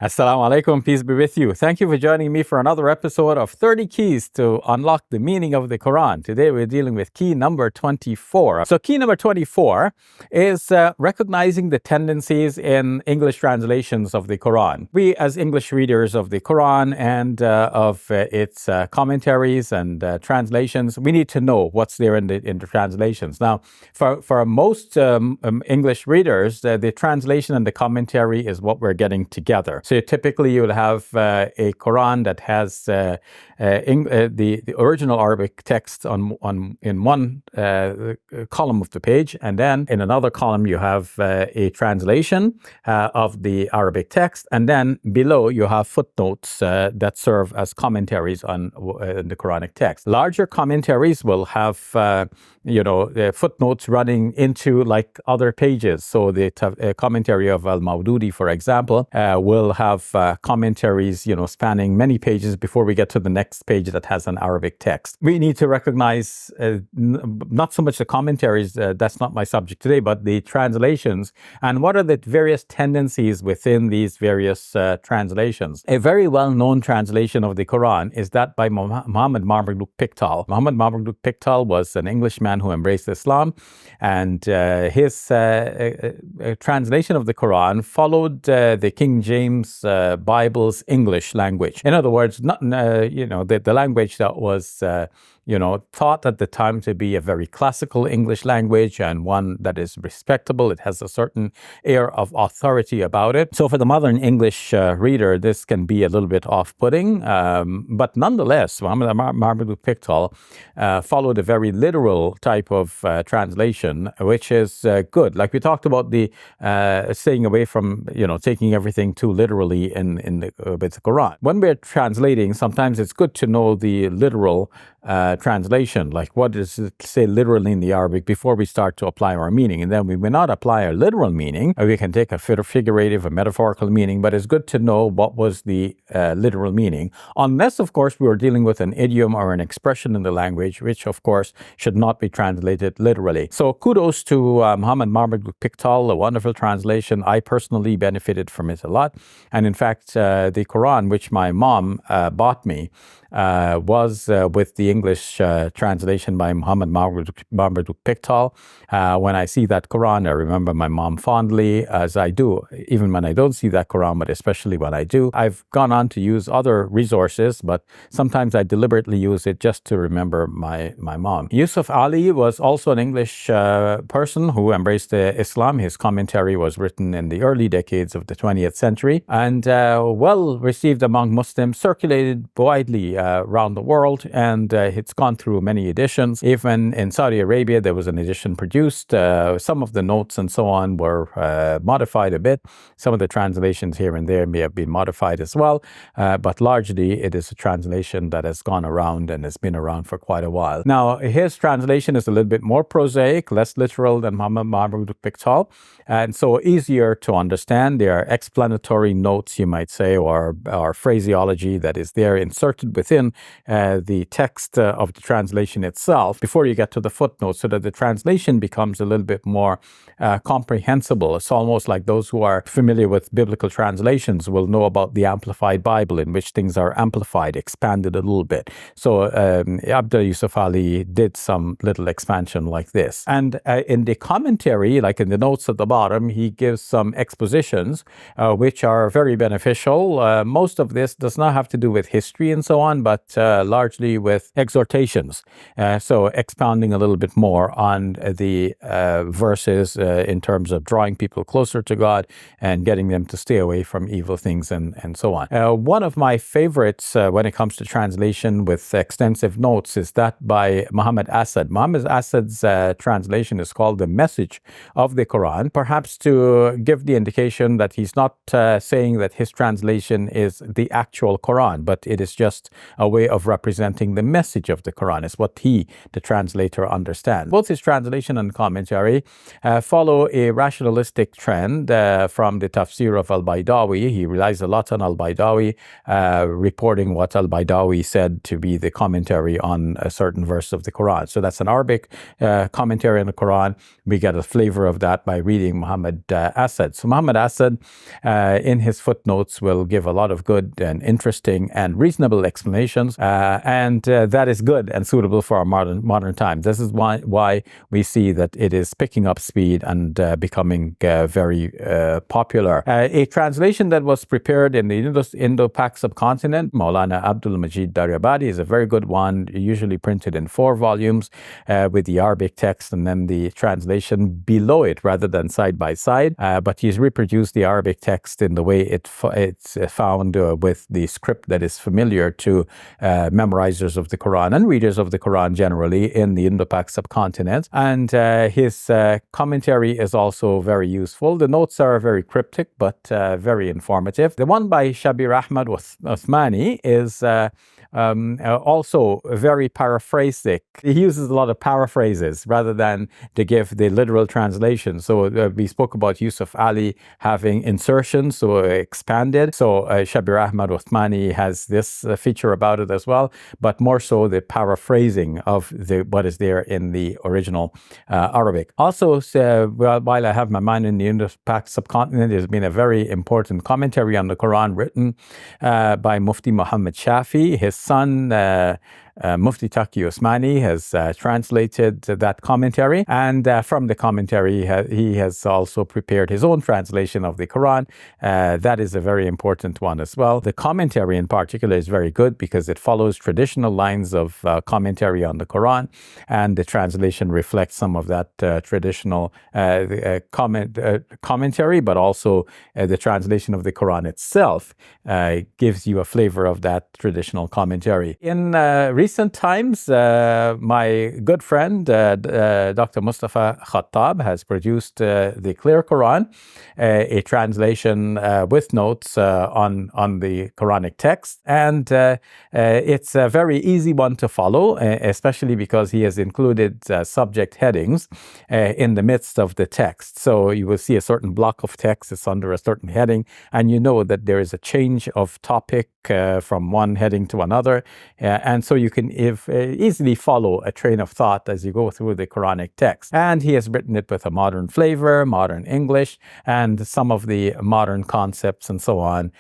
Assalamu alaikum, peace be with you. Thank you for joining me for another episode of 30 Keys to Unlock the Meaning of the Quran. Today we're dealing with key number 24. So key number 24 is recognizing the tendencies in English translations of the Quran. We as English readers of the Quran and of its commentaries and translations, we need to know what's there in the translations. Now, for most English readers, the translation and the commentary is what we're getting together. So typically you'll have a Quran that has the original Arabic text in one column of the page, and then in another column you have a translation of the Arabic text, and then below you have footnotes that serve as commentaries on the Quranic text. Larger commentaries will have footnotes running into like other pages. So the commentary of Al-Mawdudi, for example, will have commentaries, spanning many pages before we get to the next page that has an Arabic text. We need to recognize not so much the commentaries, that's not my subject today, but the translations and what are the various tendencies within these various translations. A very well-known translation of the Quran is that by Muhammad Marmaduke Pickthall. Muhammad Marmaduke Pickthall was an Englishman who embraced Islam, and his translation of the Quran followed the King James Bible's English language. In other words, not the language that was thought at the time to be a very classical English language and one that is respectable. It has a certain air of authority about it. So for the modern English reader, this can be a little bit off-putting, but nonetheless, Muhammad Marmaduke Pickthall followed a very literal type of translation, which is good. Like we talked about the staying away from taking everything too literally with the Quran. When we're translating, sometimes it's good to know the literal translation, like what does it say literally in the Arabic before we start to apply our meaning. And then we may not apply our literal meaning, we can take a figurative, a metaphorical meaning, but it's good to know what was the literal meaning, unless of course we were dealing with an idiom or an expression in the language, which of course should not be translated literally. So kudos to Muhammad Marmaduke Pickthall, a wonderful translation. I personally benefited from it a lot. And in fact, the Quran, which my mom bought me, was with the English translation by Muhammad Marmaduke Pickthall. When I see that Quran, I remember my mom fondly, as I do, even when I don't see that Quran, but especially when I do. I've gone on to use other resources, but sometimes I deliberately use it just to remember my mom. Yusuf Ali was also an English person who embraced Islam. His commentary was written in the early decades of the 20th century and well received among Muslims, circulated widely around the world, and it's gone through many editions. Even in Saudi Arabia, there was an edition produced. Some of the notes and so on were modified a bit. Some of the translations here and there may have been modified as well, but largely it is a translation that has gone around and has been around for quite a while. Now, his translation is a little bit more prosaic, less literal than Muhammad Marmaduke Pickthall, and so easier to understand. There are explanatory notes, you might say, or phraseology that is there inserted within the text of the translation itself before you get to the footnotes, so that the translation becomes a little bit more comprehensible. It's almost like those who are familiar with biblical translations will know about the Amplified Bible, in which things are amplified, expanded a little bit. So Abdul Yusuf Ali did some little expansion like this. And in the commentary, like in the notes at the bottom, he gives some expositions which are very beneficial. Most of this does not have to do with history and so on, but largely with exhortations. So expounding a little bit more on the verses in terms of drawing people closer to God and getting them to stay away from evil things and so on. One of my favorites when it comes to translation with extensive notes is that by Muhammad Asad. Muhammad Asad's translation is called The Message of the Quran, perhaps to give the indication that he's not saying that his translation is the actual Quran, but it is just a way of representing the message of of the Quran. It's what he, the translator, understands. Both his translation and commentary follow a rationalistic trend from the tafsir of al-Baydawi. He relies a lot on al-Baydawi, reporting what al-Baydawi said to be the commentary on a certain verse of the Quran. So that's an Arabic commentary on the Quran. We get a flavor of that by reading Muhammad Asad. So Muhammad Asad, in his footnotes, will give a lot of good and interesting and reasonable explanations, and that is good and suitable for our modern times. This is why we see that it is picking up speed and becoming very popular. A translation that was prepared in the Indo-Pak subcontinent, Maulana Abdul Majid Daryabadi, is a very good one, usually printed in 4 volumes with the Arabic text and then the translation below it rather than side by side. But he's reproduced the Arabic text in the way it's found with the script that is familiar to memorizers of the Quran and readers of the Quran generally in the Indo-Pak subcontinent. And his commentary is also very useful. The notes are very cryptic but very informative. The one by Shabbir Ahmed Usmani is also very paraphrastic. He uses a lot of paraphrases rather than to give the literal translation. So we spoke about Yusuf Ali having insertions, so expanded. So Shabbir Ahmed Usmani has this feature about it as well, but more so the paraphrasing of what is there in the original Arabic. Also, while I have my mind in the Indo-Pak subcontinent, there's been a very important commentary on the Quran written by Mufti Muhammad Shafi. His son, Mufti Taqi Usmani, has translated that commentary, and from the commentary he has also prepared his own translation of the Quran. That is a very important one as well. The commentary in particular is very good because it follows traditional lines of commentary on the Quran, and the translation reflects some of that traditional commentary, but also the translation of the Quran itself gives you a flavor of that traditional commentary. In recent times, my good friend, Dr. Mustafa Khattab, has produced the Clear Quran, a translation with notes on the Quranic text. And it's a very easy one to follow, especially because he has included subject headings in the midst of the text. So you will see a certain block of text is under a certain heading, and you know that there is a change of topic from one heading to another. And so you can easily follow a train of thought as you go through the Quranic text. And he has written it with a modern flavor, modern English, and some of the modern concepts and so on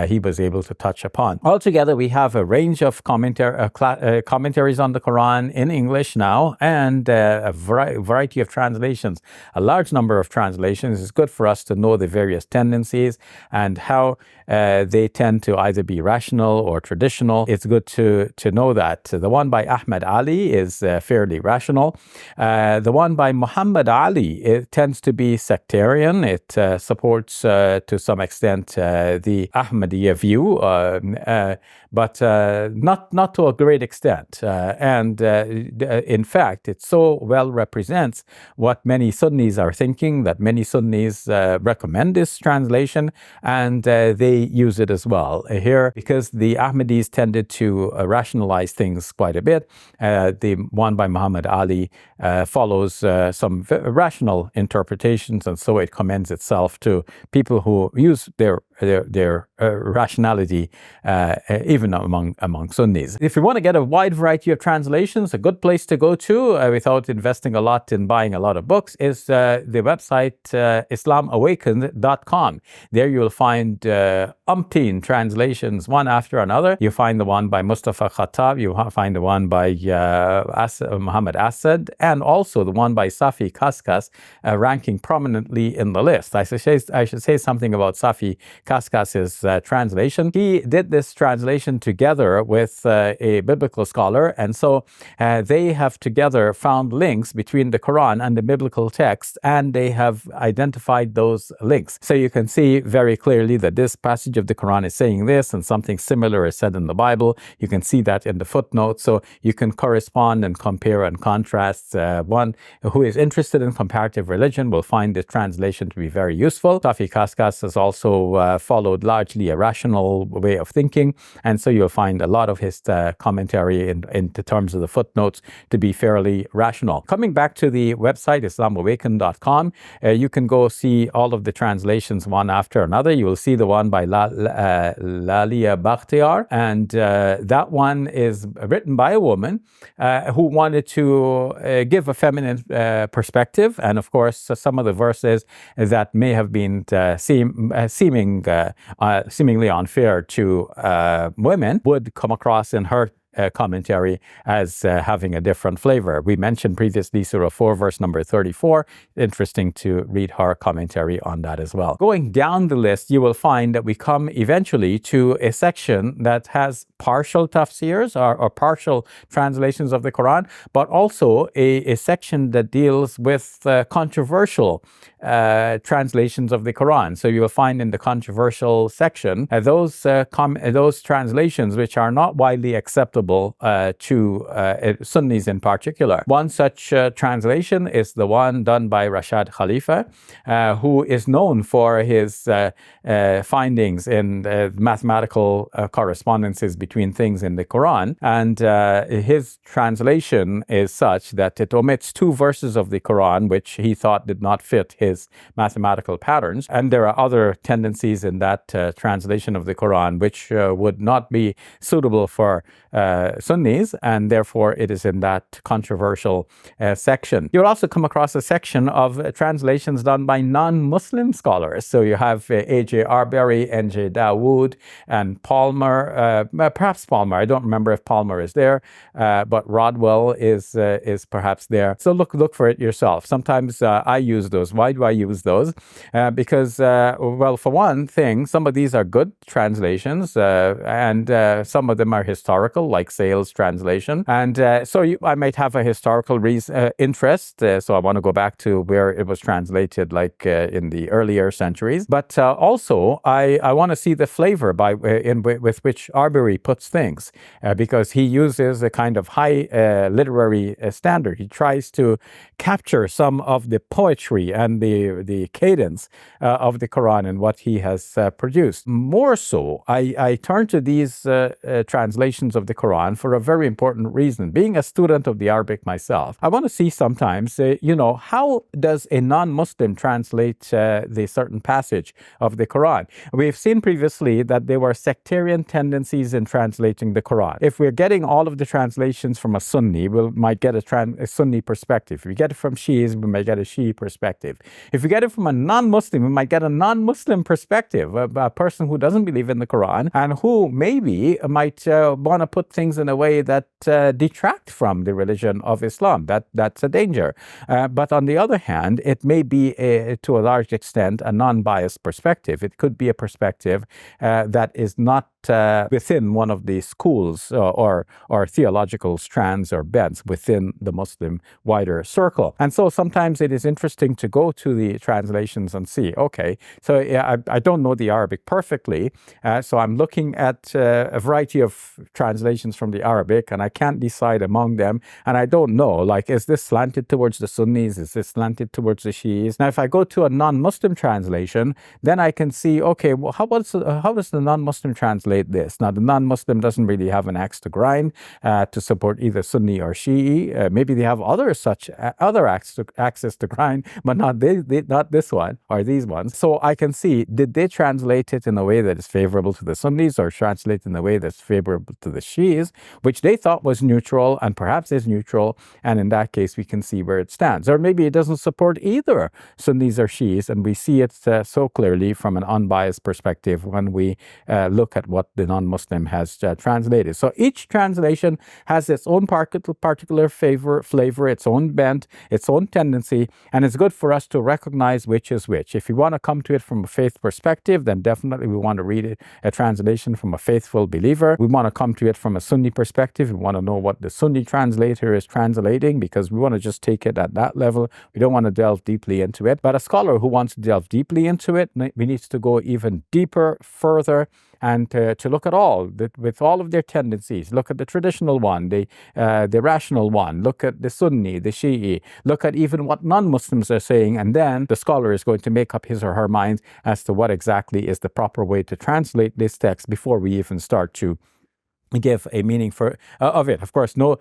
he was able to touch upon. Altogether, we have a range of commentaries on the Quran in English now, and a variety of translations. A large number of translations is good for us to know the various tendencies and how they tend to either be rational or traditional. It's good to know that. The one by Ahmed Ali is fairly rational. The one by Muhammad Ali, it tends to be sectarian. It supports to some extent the Ahmadiyya view, but not to a great extent. And in fact, it so well represents what many Sunnis are thinking that many Sunnis recommend this translation, and they use it as well here because the Ahmadis tended to rationalize things quite a bit. The one by Muhammad Ali follows some rational interpretations, and so it commends itself to people who use their rationality even among Sunnis. If you want to get a wide variety of translations, a good place to go to without investing a lot in buying a lot of books is the website islamawakened.com. There you will find umpteen translations one after another. You find the one by Mustafa Khattab, you find the one by Muhammad Asad, and also the one by Safi Kaskas ranking prominently in the list. I should say something about Safi Kaskas's translation. He did this translation together with a biblical scholar, and so they have together found links between the Quran and the biblical text, and they have identified those links. So you can see very clearly that this passage of the Quran is saying this, and something similar is said in the Bible. You can see that in the footnotes, so you can correspond and compare and contrast. One who is interested in comparative religion will find this translation to be very useful. Safi Kaskas has also followed largely a rational way of thinking, and so you'll find a lot of his commentary in terms of the footnotes to be fairly rational. Coming back to the website, islamowaken.com, you can go see all of the translations one after another. You will see the one by Lalia Bakhtiar, and that one is written by a woman who wanted to give a feminine perspective, and of course some of the verses that may have been seemingly unfair to women would come across in her commentary as having a different flavor. We mentioned previously Surah 4, verse number 34. Interesting to read her commentary on that as well. Going down the list, you will find that we come eventually to a section that has partial tafsirs or partial translations of the Quran, but also a section that deals with controversial translations of the Quran. So you will find in the controversial section those translations which are not widely acceptable to Sunnis in particular. One such translation is the one done by Rashad Khalifa, who is known for his findings in mathematical correspondences between things in the Quran. And his translation is such that it omits two verses of the Quran which he thought did not fit his mathematical patterns. And there are other tendencies in that translation of the Quran which would not be suitable for Sunnis, and therefore it is in that controversial section. You'll also come across a section of translations done by non-Muslim scholars. So you have A.J. Arbery, N.J. Dawood, and Palmer, perhaps Palmer. I don't remember if Palmer is there, but Rodwell is perhaps there. So look for it yourself. Sometimes I use those. Why do I use those? Because, well, for one thing, some of these are good translations, and some of them are historical, like Sale's translation. And so I might have a historical interest, so I want to go back to where it was translated, like in the earlier centuries. But also, I want to see the flavor with which Arbery puts things, because he uses a kind of high literary standard. He tries to capture some of the poetry and the cadence of the Quran and what he has produced. More so, I turn to these translations of the Quran for a very important reason. Being a student of the Arabic myself, I want to see sometimes, how does a non-Muslim translate the certain passage of the Quran? We've seen previously that there were sectarian tendencies in translating the Quran. If we're getting all of the translations from a Sunni, we might get a Sunni perspective. If we get it from Shias, we might get a Shia perspective. If we get it from a non-Muslim, we might get a non-Muslim perspective, a person who doesn't believe in the Quran and who maybe might want to put things in a way that detract from the religion of Islam. That's a danger. But on the other hand, it may be, to a large extent, a non-biased perspective. It could be a perspective that is not within one of the schools or theological strands or bents within the Muslim wider circle. And so sometimes it is interesting to go to the translations and see, okay, so I don't know the Arabic perfectly, so I'm looking at a variety of translations from the Arabic, and I can't decide among them, and I don't know, like, is this slanted towards the Sunnis? Is this slanted towards the Shias? Now, if I go to a non-Muslim translation, then I can see, okay, well, how does the non-Muslim translate this? Now, the non-Muslim doesn't really have an axe to grind to support either Sunni or Shi'i. Maybe they have other axes to grind, but not this one or these ones. So I can see, did they translate it in a way that is favorable to the Sunnis or translate in a way that's favorable to the Shi'is, which they thought was neutral and perhaps is neutral, and in that case we can see where it stands. Or maybe it doesn't support either Sunnis or Shi'is, and we see it so clearly from an unbiased perspective when we look at what the non-Muslim has translated. So each translation has its own particular flavor, its own bent, its own tendency, and it's good for us to recognize which is which. If we want to come to it from a faith perspective, then definitely we want to read it, a translation from a faithful believer. We want to come to it from a Sunni perspective. We want to know what the Sunni translator is translating, because we want to just take it at that level. We don't want to delve deeply into it. But a scholar who wants to delve deeply into it, we need to go even deeper, further, and to look at all, with all of their tendencies. Look at the traditional one, the rational one. Look at the Sunni, the Shi'i. Look at even what non-Muslims are saying, and then the scholar is going to make up his or her mind as to what exactly is the proper way to translate this text before we even start to give a meaning of it. Of course, no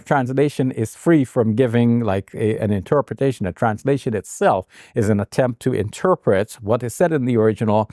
translation is free from giving like an interpretation. A translation itself is an attempt to interpret what is said in the original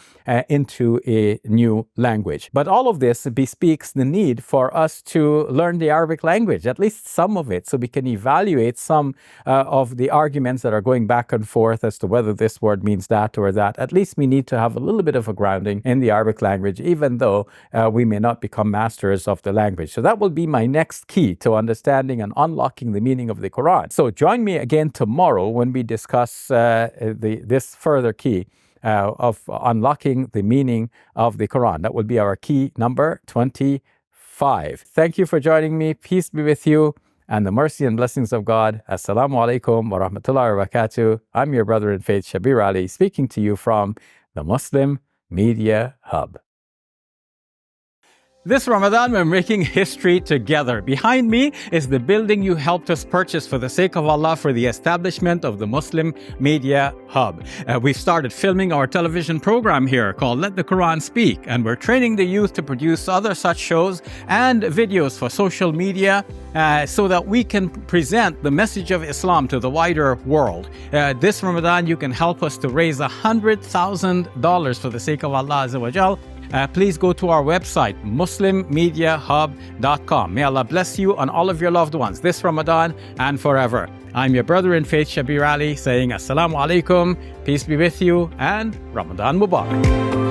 into a new language. But all of this bespeaks the need for us to learn the Arabic language, at least some of it, so we can evaluate some of the arguments that are going back and forth as to whether this word means that or that. At least we need to have a little bit of a grounding in the Arabic language, even though we may not become masters of the language. So that will be my next key to understanding and unlocking the meaning of the Quran. So join me again tomorrow when we discuss this further key of unlocking the meaning of the Quran. That will be our key number 25. Thank you for joining me. Peace be with you and the mercy and blessings of God. Assalamu alaikum wa rahmatullahi wa barakatuh. I'm your brother in faith, Shabir Ally, speaking to you from the Muslim Media Hub. This Ramadan, we're making history together. Behind me is the building you helped us purchase for the sake of Allah for the establishment of the Muslim Media Hub. We've started filming our television program here called Let the Quran Speak, and we're training the youth to produce other such shows and videos for social media so that we can present the message of Islam to the wider world. This Ramadan, you can help us to raise $100,000 for the sake of Allah Azza wa Jal. Please go to our website, muslimmediahub.com. May Allah bless you and all of your loved ones this Ramadan and forever. I'm your brother in faith, Shabir Ally, saying Assalamu alaikum, peace be with you, and Ramadan Mubarak.